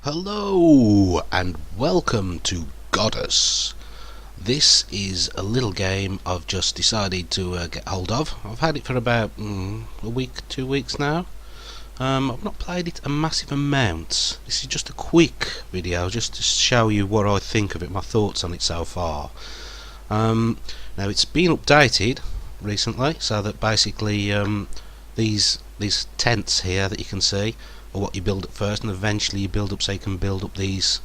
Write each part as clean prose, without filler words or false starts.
Hello and welcome to Godus. This is a little game I've just decided to get hold of. I've had it for about a week, 2 weeks now. I've not played it a massive amount. This is just a quick video just to show you what I think of it, my thoughts on it so far. Now it's been updated recently, so that basically these tents here that you can see are what you build at first, and eventually you build up so you can build up these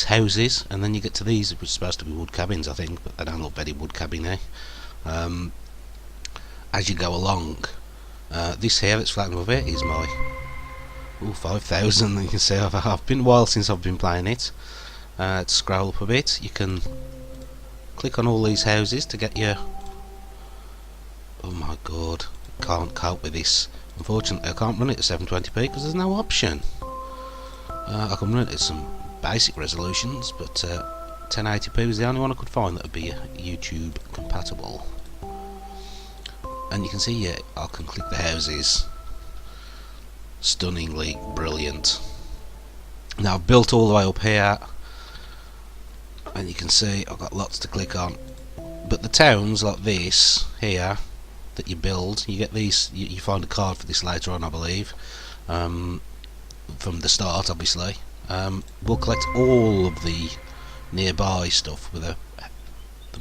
houses, and then you get to these, which are supposed to be wood cabins I think, but they don't look very wood cabin-y. As you go along, this here that's flat above it is my 5,000. You can see I've been a while since I've been playing it. To scroll up a bit, you can click on all these houses to get your... oh my god, I can't cope with this. Unfortunately I can't run it at 720p because there's no option. I can run it at some basic resolutions, but 1080p was the only one I could find that would be YouTube compatible. And you can see here I can click the houses. Stunningly brilliant. Now I've built all the way up here, and you can see I've got lots to click on, but the towns like this here that you build, you get these, you find a card for this later on I believe, from the start obviously. We'll collect all of the nearby stuff with the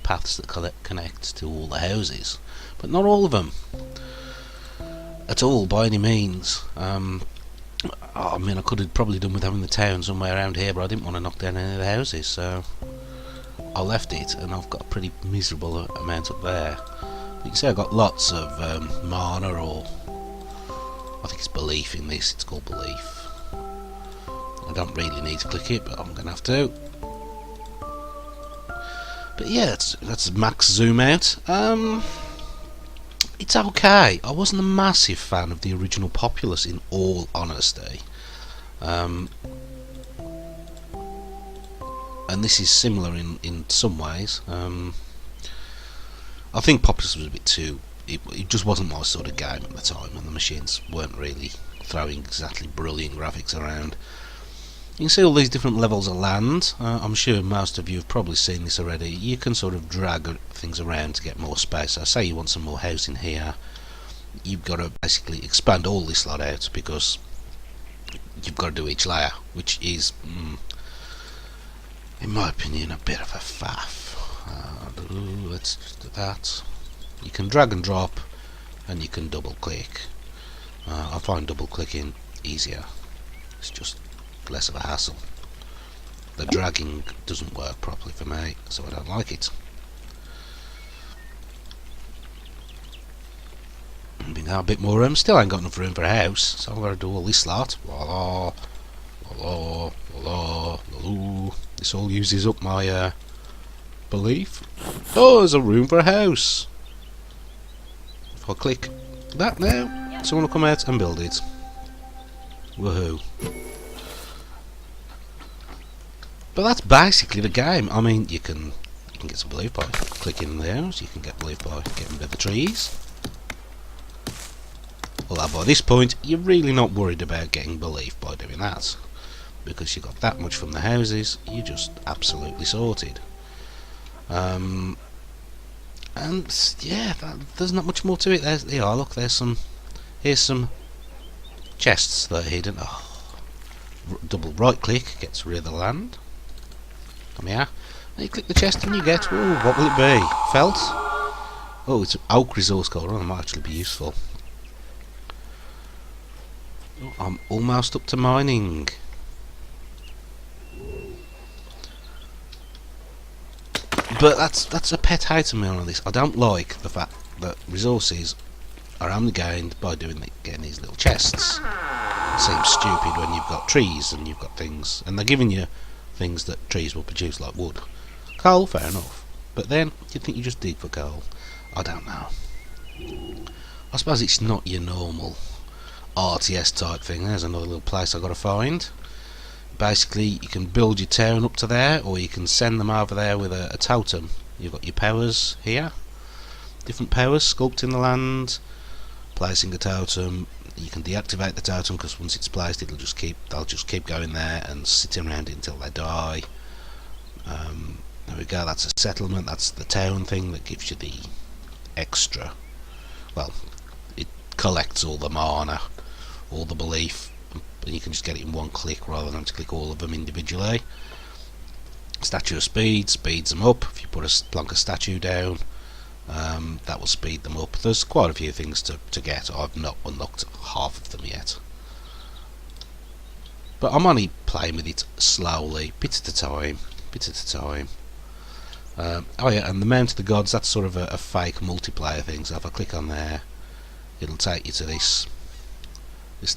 paths that connect to all the houses, but not all of them at all by any means. I mean, I could have probably done with having the town somewhere around here, but I didn't want to knock down any of the houses, so I left it, and I've got a pretty miserable amount up there. You can see I've got lots of mana, or I think it's belief in this, it's called belief. I don't really need to click it, but I'm going to have to. But yeah, that's max zoom out. It's okay. I wasn't a massive fan of the original Populous, in all honesty. And this is similar in some ways. I think Populous was a bit too... It just wasn't my sort of game at the time, and the machines weren't really throwing exactly brilliant graphics around. You can see all these different levels of land. I'm sure most of you have probably seen this already. You can sort of drag things around to get more space. So say you want some more housing here, you've got to basically expand all this lot out, because you've got to do each layer, which is, in my opinion, a bit of a faff. Let's just do that. You can drag and drop, and you can double click. I find double clicking easier. It's just less of a hassle. The dragging doesn't work properly for me, so I don't like it. Now a bit more room. Still ain't got enough room for a house, so I'm going to do all this lot. Voila, voila, voila, voila. This all uses up my belief. Oh, there's a room for a house. If I click that now, someone will come out and build it. Woohoo. But that's basically the game. I mean, you can get some belief by clicking the house, you can get belief by getting rid of the trees. Although by this point you're really not worried about getting belief by doing that, because you got that much from the houses, you're just absolutely sorted. And yeah, there's not much more to it. There you are, look, here's some chests that are hidden. Oh, double right click gets rid of the land. Come here. And you click the chest and you get, ooh, what will it be? Felt? Oh, it's an oak resource core. Oh, that might actually be useful. Oh, I'm almost up to mining. But that's a pet hate to me on this. I don't like the fact that resources are only gained by getting these little chests. It seems stupid when you've got trees and you've got things, and they're giving you things that trees will produce, like wood. Coal, fair enough. But then, you think you just dig for coal? I don't know. I suppose it's not your normal RTS type thing. There's another little place I've got to find. Basically, you can build your town up to there, or you can send them over there with a totem. You've got your powers here. Different powers, sculpting the land, placing a totem. You can deactivate the totem because once it's placed, they'll just keep going there and sitting around it until they die. There we go. That's a settlement. That's the town thing that gives you the extra. Well, it collects all the mana, all the belief, and you can just get it in one click rather than having to click all of them individually. Statue of Speed speeds them up. If you put a Plonker statue down, that will speed them up. There's quite a few things to get. I've not unlocked half of them yet, but I'm only playing with it slowly, bit at a time. Oh yeah, and the Mount of the Gods, that's sort of a fake multiplayer thing, so if I click on there, it'll take you to this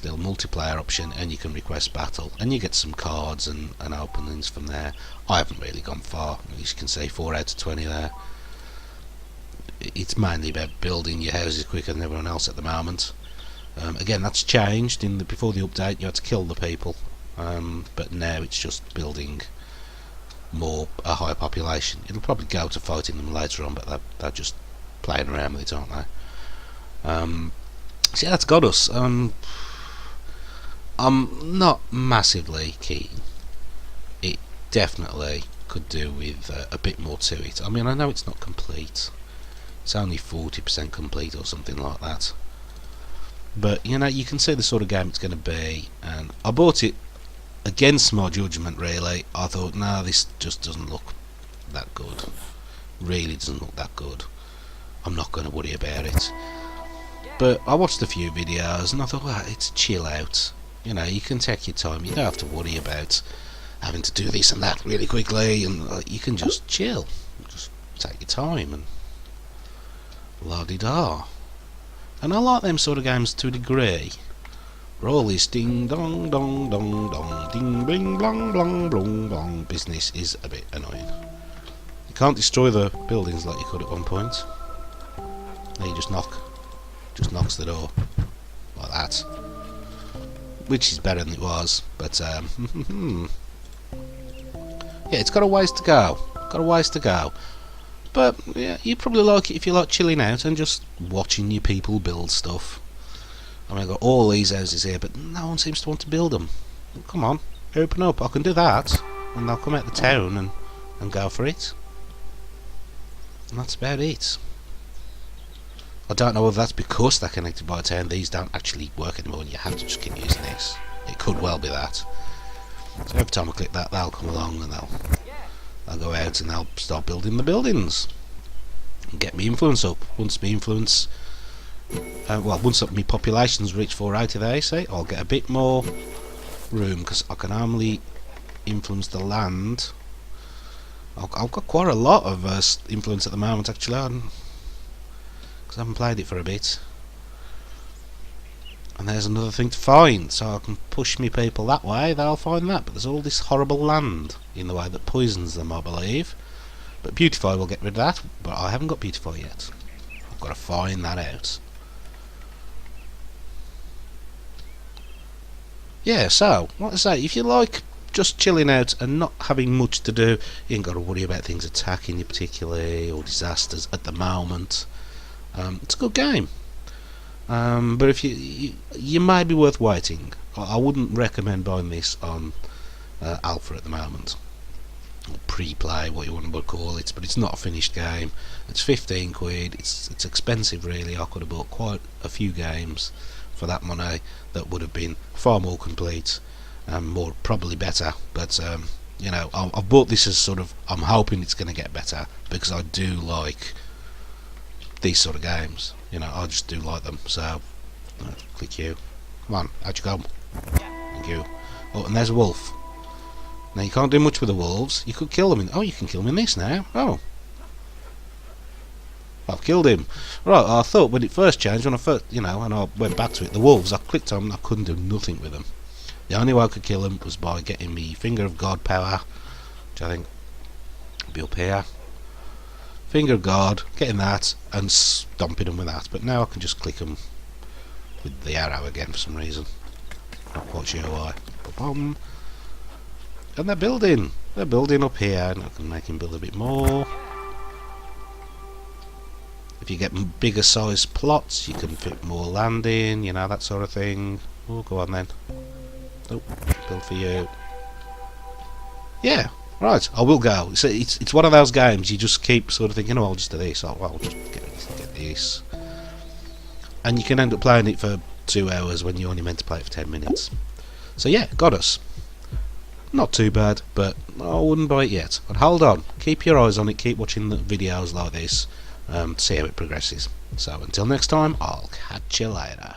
little multiplayer option, and you can request battle, and you get some cards and openings from there. I haven't really gone far, as you can see, 4 out of 20 there. It's mainly about building your houses quicker than everyone else at the moment. Again, that's changed. Before the update, you had to kill the people, but now it's just building a higher population. It'll probably go to fighting them later on, but they're just playing around with it, aren't they? So yeah, that's Godus. I'm not massively keen. It definitely could do with a bit more to it. I mean, I know it's not complete. It's only 40% complete or something like that. But you know, you can see the sort of game it's going to be. And I bought it against my judgment, really. I thought, no, this just doesn't look that good. Really doesn't look that good. I'm not going to worry about it. But I watched a few videos and I thought, well, it's chill out. You know, you can take your time. You don't have to worry about having to do this and that really quickly, and you can just chill. Just take your time and la-di-da. And I like them sort of games to a degree. Where all this ding dong dong dong dong ding bling blong blong blong blong business is a bit annoying. You can't destroy the buildings like you could at one point. Now you just knocks the door like that, which is better than it was. But yeah, it's got a ways to go. But yeah, you probably like it if you like chilling out and just watching your people build stuff. I mean, I've got all these houses here, but no one seems to want to build them. Come on, open up. I can do that, and they'll come out the town and go for it. And that's about it. I don't know whether that's because they're connected by a town. These don't actually work anymore, and you have to just keep using this. It could well be that. So every time I click that, they'll come along and they'll go out and they'll start building the buildings and get me influence up. Once my influence, once my population's reached 480 there, say, I'll get a bit more room because I can only influence the land. I've got quite a lot of influence at the moment, actually, because I haven't played it for a bit. And there's another thing to find, so I can push me people that way, they'll find that. But there's all this horrible land in the way that poisons them, I believe. But Beautify will get rid of that, but I haven't got Beautify yet. I've got to find that out. Yeah, so, like I say, if you like just chilling out and not having much to do, you ain't got to worry about things attacking you particularly, or disasters at the moment. It's a good game. But if you might be worth waiting. I wouldn't recommend buying this on alpha at the moment, or pre-play, what you want to call it. But it's not a finished game. It's 15 quid. It's expensive, really. I could have bought quite a few games for that money that would have been far more complete and more probably better. But you know, I've bought this as sort of, I'm hoping it's going to get better, because I do like these sort of games. You know, I just do like them. So click you. Come on, out you go. Thank you. Oh, and there's a wolf. Now you can't do much with the wolves. You could kill them in, oh, you can kill them in this now. Oh, I've killed him. Right, I thought when it first changed, when I first, you know, and I went back to it, the wolves, I clicked on them, I couldn't do nothing with them. The only way I could kill them was by getting me Finger of God power, which I think will be up here. Finger of God, getting that, and stomping them with that. But now I can just click them with the arrow again for some reason. Not quite sure why. Ba-bum. And they're building. They're building up here, and I can make him build a bit more. If you get bigger size plots, you can fit more land in, you know, that sort of thing. Oh, go on then. Oh, build for you. Yeah, right, I will go. It's one of those games you just keep sort of thinking, oh, I'll just do this, I'll just get this. And you can end up playing it for 2 hours when you only meant to play it for 10 minutes. So yeah, Godus. Not too bad, but I wouldn't buy it yet. But hold on, keep your eyes on it, keep watching the videos like this, to see how it progresses. So until next time, I'll catch you later.